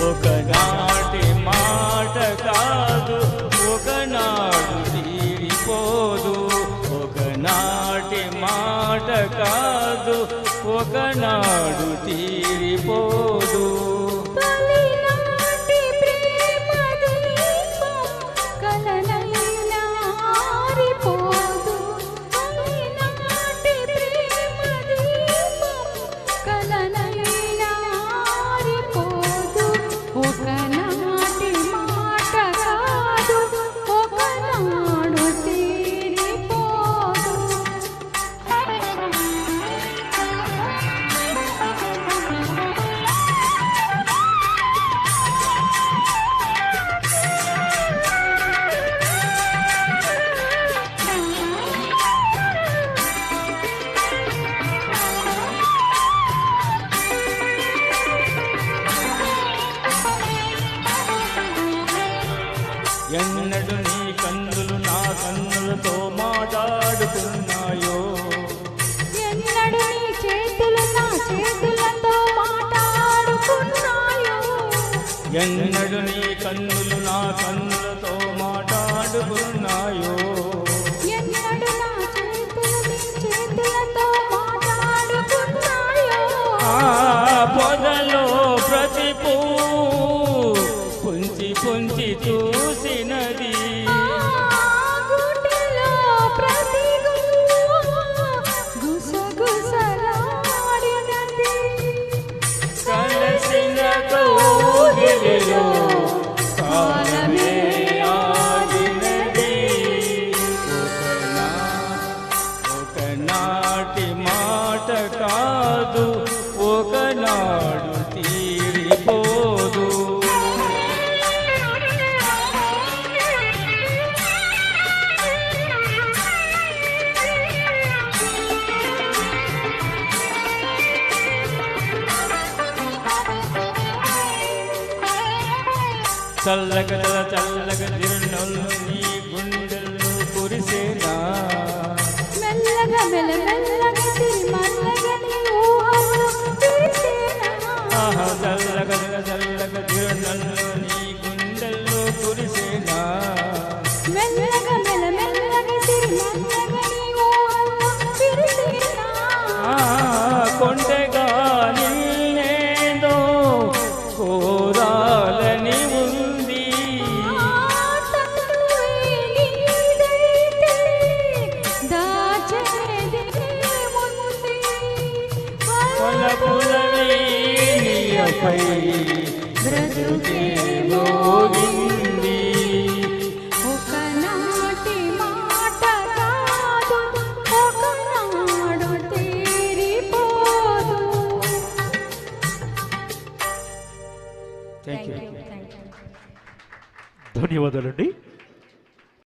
ఒకనాటి మాట కాదు ఒకనాడు తీరిపోదు, ఒకనాటి మాట కాదు ఒకనాడు తీరిపోదు. ఎన్నడు నీ కన్నులు నా కన్నులతో మాట్లాడుకున్నాయో, ఎన్నడు నీ చేతులు నా చేతులతో మాట్లాడుకున్నాయో, ఎన్నడు నీ కన్నులు నా కన్నులతో మాట్లాడుకున్నాయో, ఎన్నడు నా చేతులు నీ చేతులతో మాట్లాడుకున్నాయో. పొదలో ప్రతి పువ్వు పొంచి పొంచి చూసినది, గుండెలో ప్రతి గుసగుసలాడినది, కలసిన కౌగిలిలో కాలమే ఆగినది. ఒకనాటి మాట కాదు ఒకనాడు తీరిపోదు. చల్లగ చల్లగ తిరునొల్లు నీ గుండెల్లో కురిసేనా, మెల్లగా మెల్లమెల్లగా తిరిమల్లగా నీ ఊహలు విరిసేనా. చల్లగ చల్లగ తిరునొల్లు నీ గుండెల్లో కురిసేనా, మెల్లగా మెల్లమెల్లగా తిరిమల్లగా నీ ఊహలు విరిసేనా. కొండగా నిన్నేదో కోరాలని ఉంది, వలపులవి నీపై బ్రతుకే మోగింది. ఒకనాటి మాట కాదు ఒకనాడు తీరిపోదు. Thank you. ధన్యవాదాలండి.